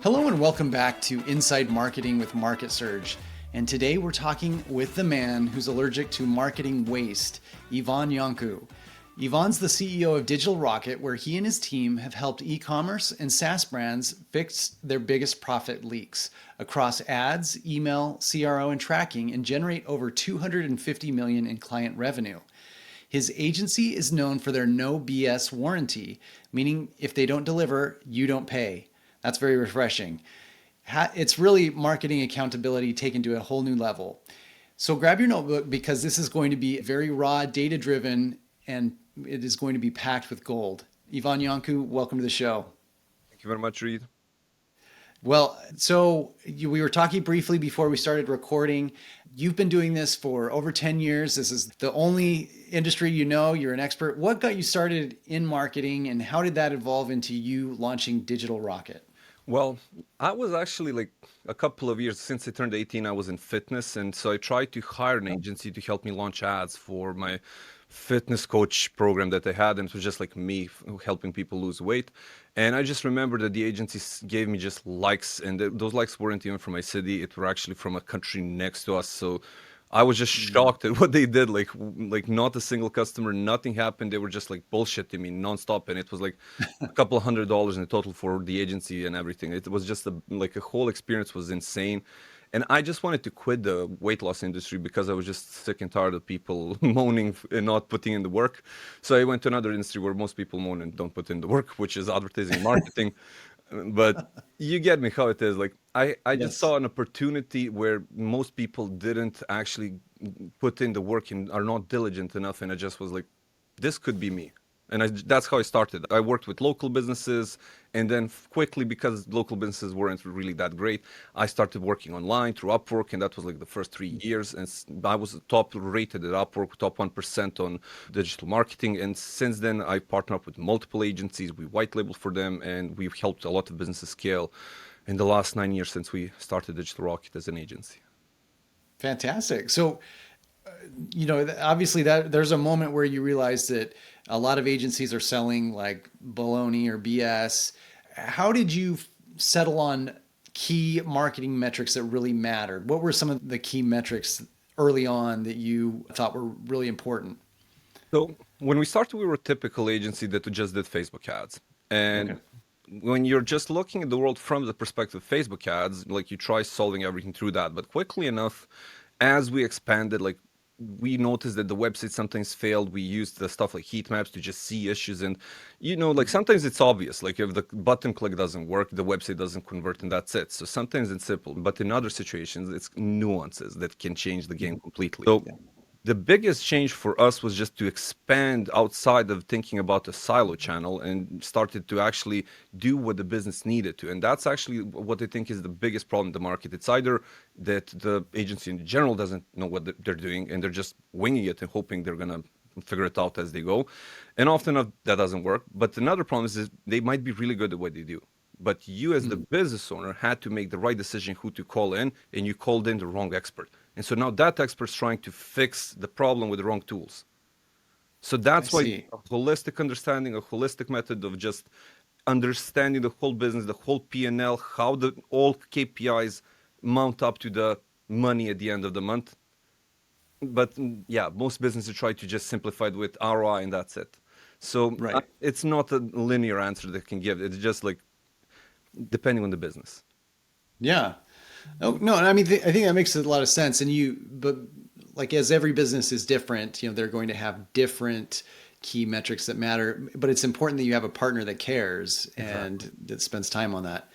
Hello and welcome back to Inside Marketing with MarketSurge. And today we're talking with the man who's allergic to marketing waste, Ivan Janku. Ivan's the CEO of Digital Rocket, where he and his team have helped e-commerce and SaaS brands fix their biggest profit leaks across ads, email, CRO, and tracking, and generate over $250 million in client revenue. His agency is known for their no BS warranty, meaning if they don't deliver, you don't pay. That's very refreshing. It's really marketing accountability taken to a whole new level. So grab your notebook because this is going to be very raw, data-driven, and it is going to be packed with gold. Ivan Janku, welcome to the show. Thank you very much, Reed. Well, we were talking briefly before we started recording. You've been doing this for over 10 years. This is the only industry you know. You're an expert. What got you started in marketing, and how did that evolve into you launching Digital Rocket? Well, I was actually like a couple of years since I turned 18, I was in fitness. And so I tried to hire an agency to help me launch ads for my fitness coach program that I had. And it was just like me helping people lose weight. And I just remember that the agency gave me just likes, and those likes weren't even from my city. It were actually from a country next to us. So I was just shocked at what they did. Like not a single customer, nothing happened. They were just like bullshitting me nonstop. And it was like a couple $100 in total for the agency and everything. It was just a whole experience was insane. And I just wanted to quit the weight loss industry because I was just sick and tired of people moaning and not putting in the work. So I went to another industry where most people moan and don't put in the work, which is advertising and marketing. But you get me how it is. Like I just saw an opportunity where most people didn't actually put in the work and are not diligent enough. And I just was like, this could be me. And that's how I started. I worked with local businesses, and then quickly, because local businesses weren't really that great, I started working online through Upwork, and that was like the first 3 years. And I was top rated at Upwork, top 1% on digital marketing. And since then, I partnered up with multiple agencies. We white labeled for them, and we've helped a lot of businesses scale in the last 9 years since we started Digital Rocket as an agency. Fantastic. So, obviously there's a moment where you realize that a lot of agencies are selling like baloney or BS. How did you settle on key marketing metrics that really mattered? What were some of the key metrics early on that you thought were really important? So when we started, we were a typical agency that just did Facebook ads. And when you're just looking at the world from the perspective of Facebook ads, like you try solving everything through that. But quickly enough, as we expanded, like we noticed that the website sometimes failed. We used the stuff like heat maps to just see issues. And, like sometimes it's obvious, like if the button click doesn't work, the website doesn't convert and that's it. So sometimes it's simple, but in other situations, it's nuances that can change the game completely. So the biggest change for us was just to expand outside of thinking about a silo channel and started to actually do what the business needed to. And that's actually what I think is the biggest problem in the market. It's either that the agency in general doesn't know what they're doing and they're just winging it and hoping they're going to figure it out as they go. And often that doesn't work. But another problem is they might be really good at what they do. But you as the business owner had to make the right decision who to call in, and you called in the wrong expert. And so now that expert's trying to fix the problem with the wrong tools. So that's why a holistic understanding, a holistic method of just understanding the whole business, the whole P&L, how all KPIs mount up to the money at the end of the month. But most businesses try to just simplify it with ROI and that's it. So it's not a linear answer that can give. It's just like depending on the business. Yeah. Oh, no, I mean, I think that makes a lot of sense. But like as every business is different, they're going to have different key metrics that matter, but it's important that you have a partner that cares and that spends time on that.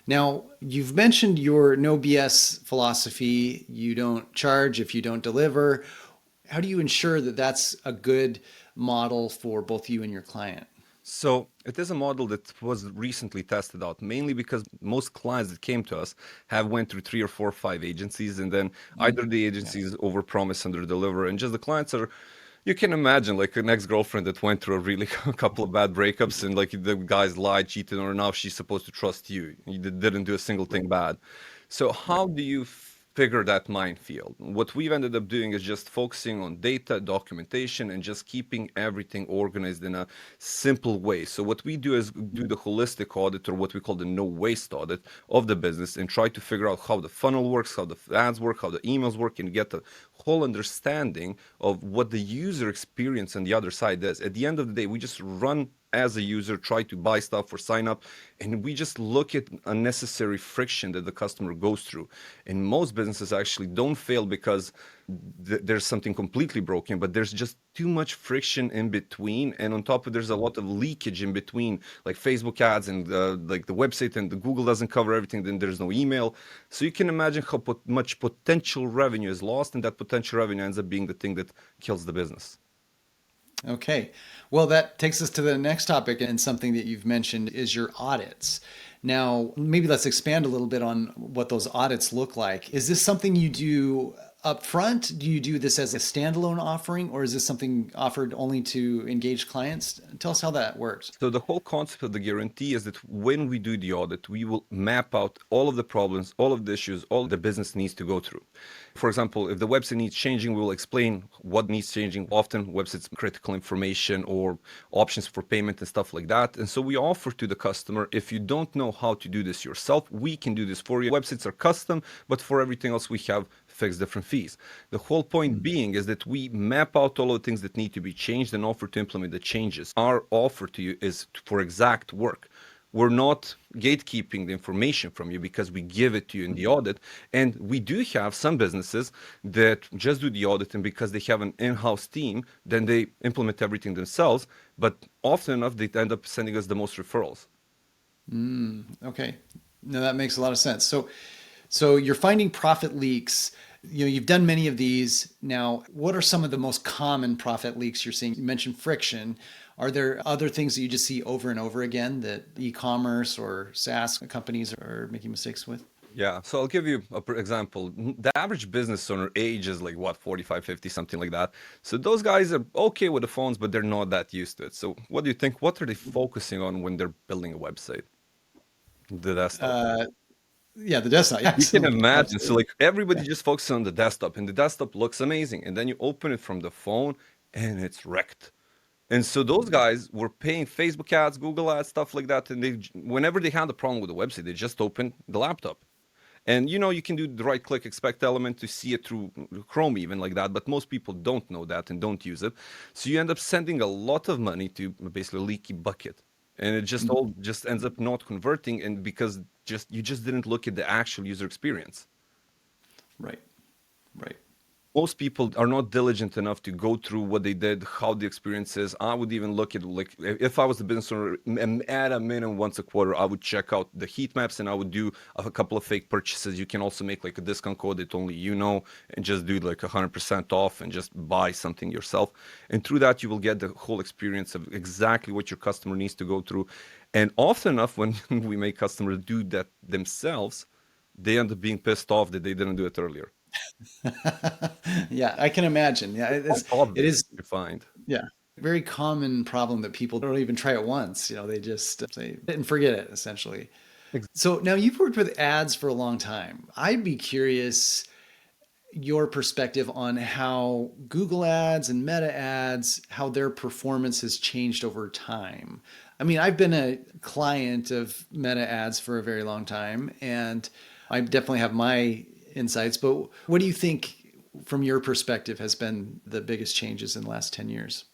Now, you've mentioned your no BS philosophy. You don't charge if you don't deliver. How do you ensure that that's a good model for both you and your client? So it is a model that was recently tested out, mainly because most clients that came to us have went through 3 or 4 or 5 agencies, and then either the agencies overpromise and underdeliver, and just the clients are, you can imagine like an ex-girlfriend that went through a couple of bad breakups, and like the guys lied, cheated on her, now she's supposed to trust you. You didn't do a single thing bad. So how do you figure that minefield. What we've ended up doing is just focusing on data, documentation, and just keeping everything organized in a simple way. So what we do is do the holistic audit, or what we call the no waste audit of the business, and try to figure out how the funnel works, how the ads work, how the emails work, and get a whole understanding of what the user experience on the other side is. At the end of the day, we just run as a user, try to buy stuff or sign up, and we just look at unnecessary friction that the customer goes through. And most businesses actually don't fail because there's something completely broken, but there's just too much friction in between. And on top of there's a lot of leakage in between, like Facebook ads and like the website, and the Google doesn't cover everything, then there's no email. So you can imagine how much potential revenue is lost, and that potential revenue ends up being the thing that kills the business. Okay. Well, that takes us to the next topic, and something that you've mentioned is your audits. Now, maybe let's expand a little bit on what those audits look like. Is this something you do up front? Do you do this as a standalone offering, or is this something offered only to engaged clients? Tell us how that works. So the whole concept of the guarantee is that when we do the audit, we will map out all of the problems, all of the issues, all the business needs to go through. For example, if the website needs changing, we will explain what needs changing. Often websites critical information or options for payment and stuff like that. And so we offer to the customer, if you don't know how to do this yourself, we can do this for you. Websites are custom, but for everything else, we have fixed different fees. The whole point being is that we map out all of the things that need to be changed and offer to implement the changes. Our offer to you is for exact work. We're not gatekeeping the information from you because we give it to you in the audit. And we do have some businesses that just do the audit, and because they have an in-house team, then they implement everything themselves. But often enough, they end up sending us the most referrals. Okay. No, that makes a lot of sense. So you're finding profit leaks. You've done many of these. Now, what are some of the most common profit leaks you're seeing? You mentioned friction. Are there other things that you just see over and over again that e-commerce or SaaS companies are making mistakes with? Yeah, so I'll give you an example. The average business owner age is like what, 45, 50, something like that. So those guys are okay with the phones, but they're not that used to it. So what do you think? What are they focusing on when they're building a website? The desktop. Yeah, the desktop. You can Absolutely. imagine. So Absolutely. like everybody just focuses on the desktop, and the desktop looks amazing. And then you open it from the phone and it's wrecked. And so those guys were paying Facebook ads, Google ads, stuff like that. And whenever they had a problem with the website, they just opened the laptop. And you can do the right click expect element to see it through Chrome, even like that. But most people don't know that and don't use it. So you end up sending a lot of money to basically a leaky bucket. And it just all just ends up not converting, and because you just didn't look at the actual user experience. Right. Right. Most people are not diligent enough to go through what they did, how the experience is. I would even look at, like, if I was the business owner, at a minimum once a quarter, I would check out the heat maps, and I would do a couple of fake purchases. You can also make like a discount code that only you know, and just do like 100% off and just buy something yourself. And through that, you will get the whole experience of exactly what your customer needs to go through. And often enough, when we make customers do that themselves, they end up being pissed off that they didn't do it earlier. Yeah, I can imagine. Yeah, it is. You find. Yeah, very common problem that people don't even try it once. They just say and forget it, essentially. So now you've worked with ads for a long time. I'd be curious your perspective on how Google ads and Meta ads, how their performance has changed over time. I mean, I've been a client of Meta ads for a very long time, and I definitely have my insights, but what do you think from your perspective has been the biggest changes in the last 10 years?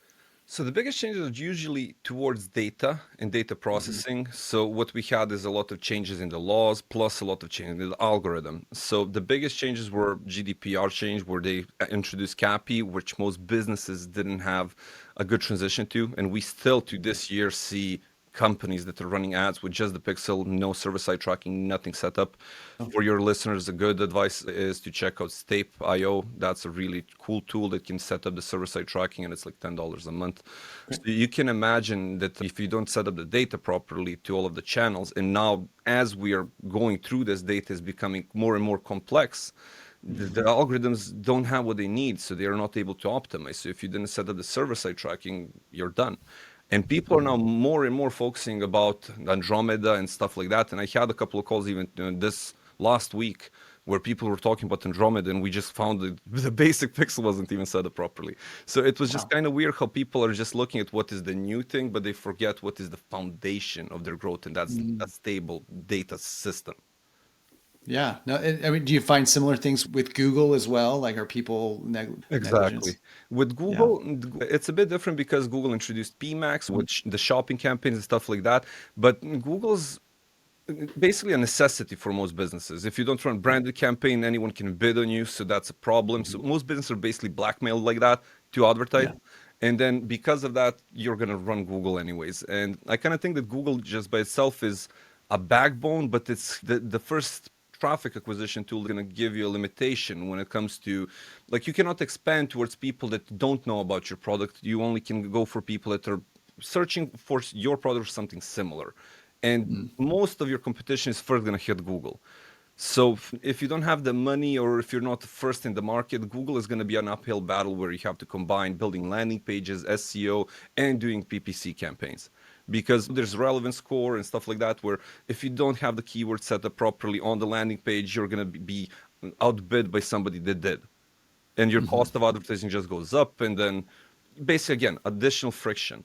So the biggest changes are usually towards data and data processing. So what we had is a lot of changes in the laws, plus a lot of changes in the algorithm. So the biggest changes were GDPR change, where they introduced CAPI, which most businesses didn't have a good transition to. And we still to this year see companies that are running ads with just the pixel, no server-side tracking, nothing set up. For your listeners, a good advice is to check out Stape.io. That's a really cool tool that can set up the server-side tracking, and it's like $10 a month. So you can imagine that if you don't set up the data properly to all of the channels, and now as we are going through this, data is becoming more and more complex. The algorithms don't have what they need, so they are not able to optimize. So if you didn't set up the server-side tracking, you're done. And people are now more and more focusing about Andromeda and stuff like that. And I had a couple of calls even this last week where people were talking about Andromeda, and we just found that the basic pixel wasn't even set up properly. So it was just Wow. kind of weird how people are just looking at what is the new thing, but they forget what is the foundation of their growth, and that's a Mm. stable data system. Yeah. No, I mean, do you find similar things with Google as well? Like, are people Exactly. negligence? With Yeah. Google, it's a bit different because Google introduced PMax, which the shopping campaigns and stuff like that. But Google's basically a necessity for most businesses. If you don't run branded campaign, anyone can bid on you, so that's a problem. So Mhm. most businesses are basically blackmailed like that to advertise. Yeah. And then because of that, you're gonna run Google anyways. And I kind of think that Google just by itself is a backbone, but it's the first traffic acquisition tool going to give you a limitation when it comes to, like, you cannot expand towards people that don't know about your product. You only can go for people that are searching for your product or something similar. And Mm. most of your competition is first going to hit Google. So if you don't have the money or if you're not first in the market, Google is going to be an uphill battle where you have to combine building landing pages, SEO, and doing PPC campaigns. Because there's relevance score and stuff like that, where if you don't have the keyword set up properly on the landing page, you're going to be outbid by somebody that did. And your Hmm. cost of advertising just goes up. And then basically, again, additional friction.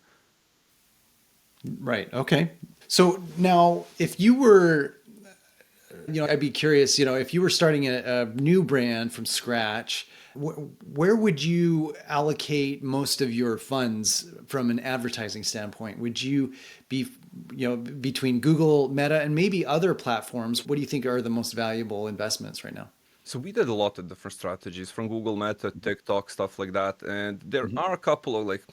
Right. Okay. So now, if you were, I'd be curious, if you were starting a new brand from scratch, where would you allocate most of your funds from an advertising standpoint? Would you be, between Google, Meta, and maybe other platforms? What do you think are the most valuable investments right now? So we did a lot of different strategies from Google Meta, TikTok, stuff like that. And there are a couple of like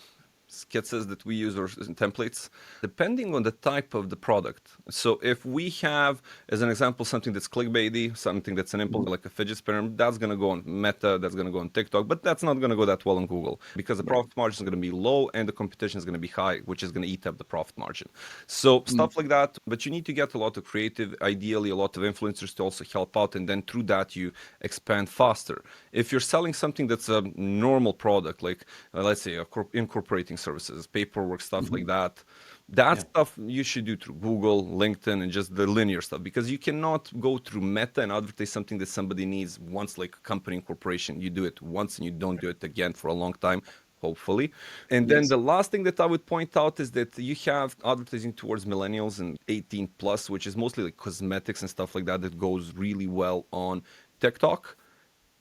sketches that we use or templates depending on the type of the product. So if we have, as an example, something that's clickbaity, something that's an impulse like a fidget spinner, that's going to go on Meta, that's going to go on TikTok, but that's not going to go that well on Google because the Right. profit margin is going to be low and the competition is going to be high, which is going to eat up the profit margin. So Mm. stuff like that, but you need to get a lot of creative, ideally a lot of influencers to also help out, and then through that you expand faster. If you're selling something that's a normal product, like let's say incorporating services, paperwork, stuff like Mhm. that, that Yeah. stuff you should do through Google, LinkedIn, and just the linear stuff, because you cannot go through Meta and advertise something that somebody needs once, like a company incorporation. You do it once and you don't do it again for a long time, hopefully. And then Yes. the last thing that I would point out is that you have advertising towards millennials and 18 plus, which is mostly like cosmetics and stuff like that, that goes really well on TikTok.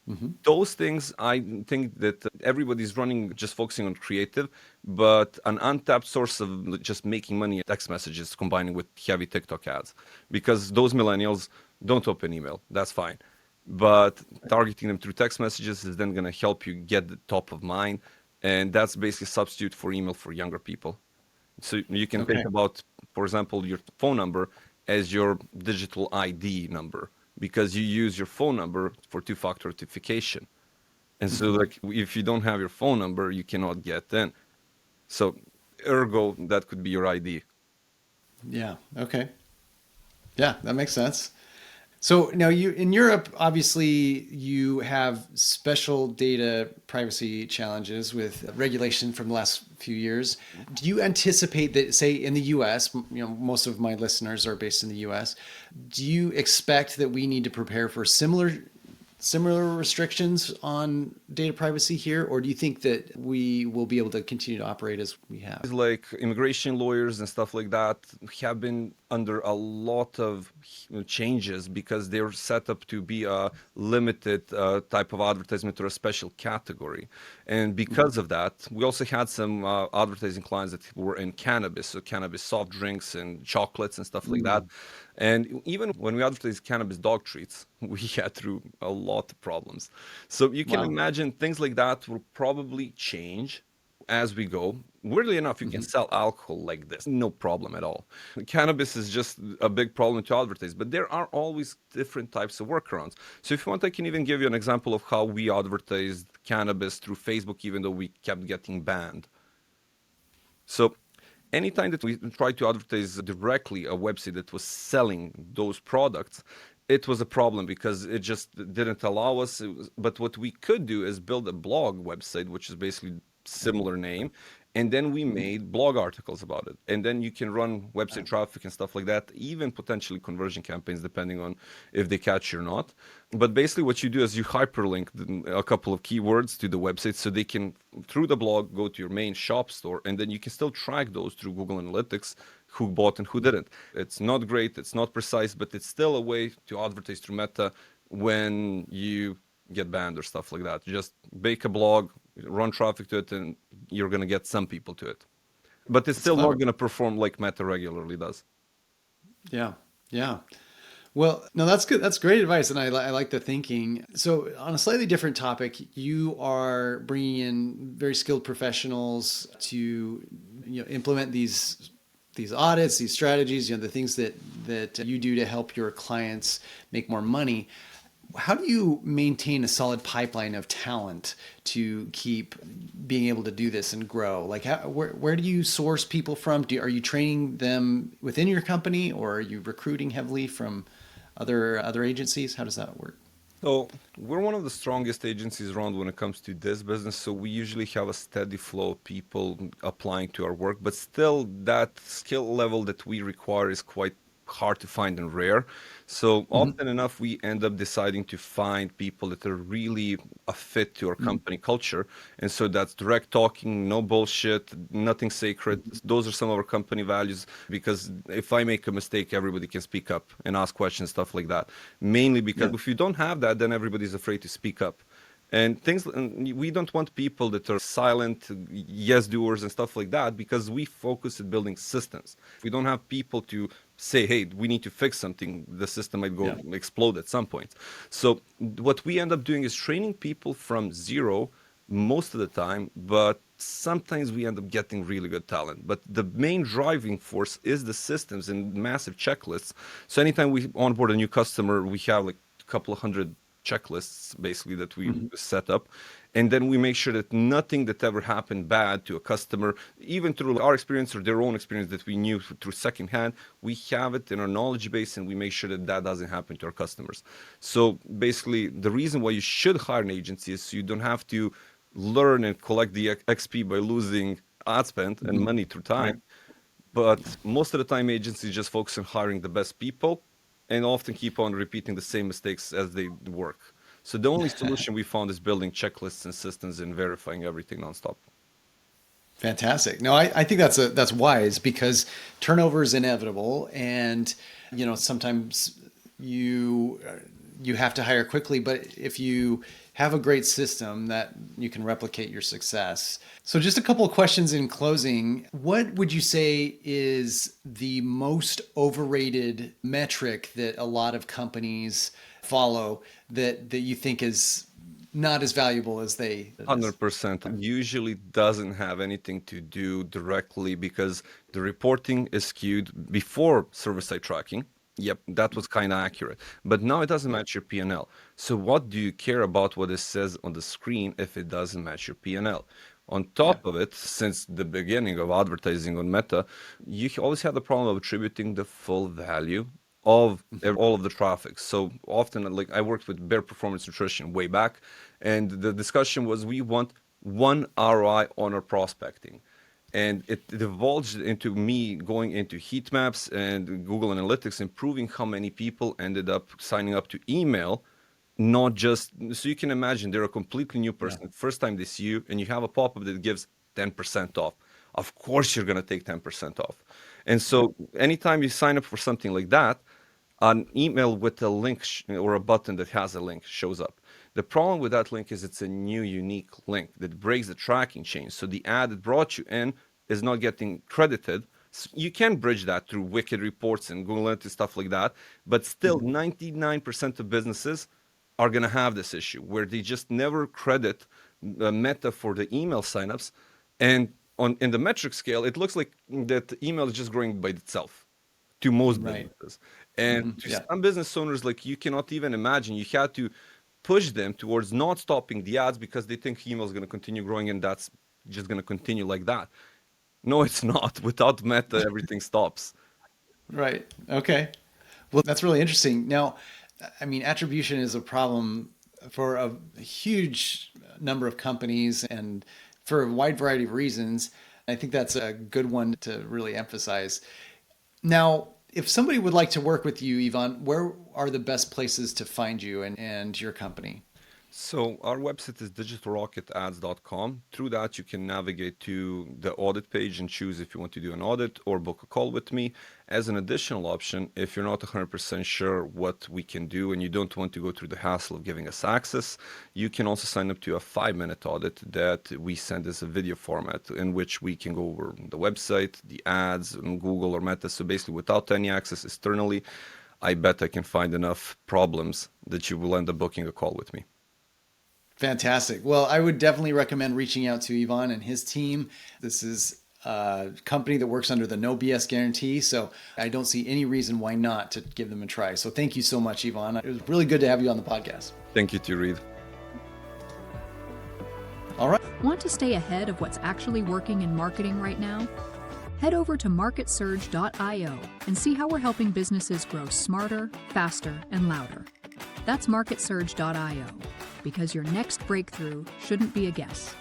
Hmm. Those things, I think that everybody's running just focusing on creative, but an untapped source of just making money, text messages combining with heavy TikTok ads, because those millennials don't open email. That's fine. But targeting them through text messages is then going to help you get the top of mind. And that's basically a substitute for email for younger people. So you can think Okay. about, for example, your phone number as your digital ID number because you use your phone number for two-factor authentication. And so, Hmm. like, if you don't have your phone number, you cannot get in. So, ergo, that could be your ID. Yeah. Okay. Yeah, that makes sense. So now you in Europe, obviously you have special data privacy challenges with regulation from the last few years. Do you anticipate that, say, in the U.S., most of my listeners are based in the U.S., do you expect that we need to prepare for similar restrictions on data privacy here, or do you think that we will be able to continue to operate as we have? Like immigration lawyers and stuff like that have been under a lot of changes because they're set up to be a limited type of advertisement or a special category. And Mhm. because of that, we also had some advertising clients that were in cannabis, so cannabis soft drinks and chocolates and stuff like that. Mm. And even when we advertised cannabis dog treats, we had through a lot of problems. So you can Wow. imagine things like that will probably change as we go. Weirdly enough, you can Mhm. sell alcohol like this, no problem at all. Cannabis is just a big problem to advertise, but there are always different types of workarounds. So if you want, I can even give you an example of how we advertised cannabis through Facebook, even though we kept getting banned. So anytime that we tried to advertise directly a website that was selling those products, it was a problem because it just didn't allow us. But what we could do is build a blog website, which is basically similar name. And then we made blog articles about it. And then you can run website traffic and stuff like that, even potentially conversion campaigns, depending on if they catch you or not. But basically what you do is you hyperlink a couple of keywords to the website so they can, through the blog, go to your main shop store. And then you can still track those through Google Analytics, who bought and who didn't. It's not great, it's not precise, but it's still a way to advertise through Meta when you get banned or stuff like that. Just make a blog, run traffic to it, and you're going to get some people to it. But it's still not going to perform like Meta regularly does. Yeah. Yeah. Well, no, that's good. That's great advice. And I like the thinking. So on a slightly different topic, you are bringing in very skilled professionals to, implement these audits, these strategies, the things that you do to help your clients make more money. How do you maintain a solid pipeline of talent to keep being able to do this and grow? Like, where do you source people from? Are you training them within your company, or are you recruiting heavily from other agencies? How does that work? So we're one of the strongest agencies around when it comes to this business. So we usually have a steady flow of people applying to our work, but still that skill level that we require is quite hard to find and rare. So often enough, we end up deciding to find people that are really a fit to our company culture. And so that's direct talking, no bullshit, nothing sacred. Those are some of our company values, because if I make a mistake, everybody can speak up and ask questions, stuff like that. Mainly because if you don't have that, then everybody's afraid to speak up. And we don't want people that are silent, yes doers and stuff like that, because we focus at building systems. If we don't have people to say, hey, we need to fix something, the system might go explode at some point. So what we end up doing is training people from zero most of the time, but sometimes we end up getting really good talent. But the main driving force is the systems and massive checklists. So anytime we onboard a new customer, we have like a couple of hundred checklists basically that we set up, and then we make sure that nothing that ever happened bad to a customer, even through our experience or their own experience that we knew through secondhand, we have it in our knowledge base, and we make sure that that doesn't happen to our customers. So basically the reason why you should hire an agency is so you don't have to learn and collect the XP by losing ad spend and money through time. But most of the time agencies just focus on hiring the best people, and often keep on repeating the same mistakes as they work. So the only solution we found is building checklists and systems and verifying everything nonstop. Fantastic. No, I think that's wise, because turnover is inevitable, and sometimes you have to hire quickly, but if you have a great system, that you can replicate your success. So just a couple of questions in closing. What would you say is the most overrated metric that a lot of companies follow that you think is not as valuable as they? 100%. Usually doesn't have anything to do directly, because the reporting is skewed before server-side tracking. Yep, that was kind of accurate. But now it doesn't match your P&L. So what do you care about what it says on the screen if it doesn't match your P&L? On top of it, since the beginning of advertising on Meta, you always have the problem of attributing the full value of all of the traffic. So often, like I worked with Bear Performance Nutrition way back, and the discussion was we want one ROI on our prospecting. And it divulged into me going into heat maps and Google Analytics, improving how many people ended up signing up to email. Not just, so you can imagine they're a completely new person, first time they see you, and you have a pop-up that gives 10% off. Of course, you're going to take 10% off. And so anytime you sign up for something like that, an email with a link or a button that has a link shows up. The problem with that link is it's a new, unique link that breaks the tracking chain. So the ad that brought you in is not getting credited. So you can bridge that through wicked reports and Google Analytics, stuff like that. But still, 99% of businesses are going to have this issue where they just never credit Meta for the email signups. And in the metric scale, it looks like that email is just growing by itself to most businesses. And to some business owners, like you cannot even imagine, you had to push them towards not stopping the ads because they think email is going to continue growing and that's just going to continue like that. No, it's not. Without Meta, everything stops. Right. Okay. Well, that's really interesting. Now, I mean, attribution is a problem for a huge number of companies, and for a wide variety of reasons. I think that's a good one to really emphasize. Now, if somebody would like to work with you, Ivan, where are the best places to find you and your company? So our website is digitalrocketads.com. Through that, you can navigate to the audit page and choose if you want to do an audit or book a call with me. As an additional option, if you're not 100% sure what we can do and you don't want to go through the hassle of giving us access, you can also sign up to a 5-minute audit that we send as a video format in which we can go over the website, the ads on Google or Meta. So basically without any access externally, I bet I can find enough problems that you will end up booking a call with me. Fantastic. Well, I would definitely recommend reaching out to Ivan and his team. This is a company that works under the no BS guarantee, so I don't see any reason why not to give them a try. So thank you so much, Ivan. It was really good to have you on the podcast. Thank you to Reed. All right. Want to stay ahead of what's actually working in marketing right now? Head over to MarketSurge.io and see how we're helping businesses grow smarter, faster, and louder. That's MarketSurge.io, because your next breakthrough shouldn't be a guess.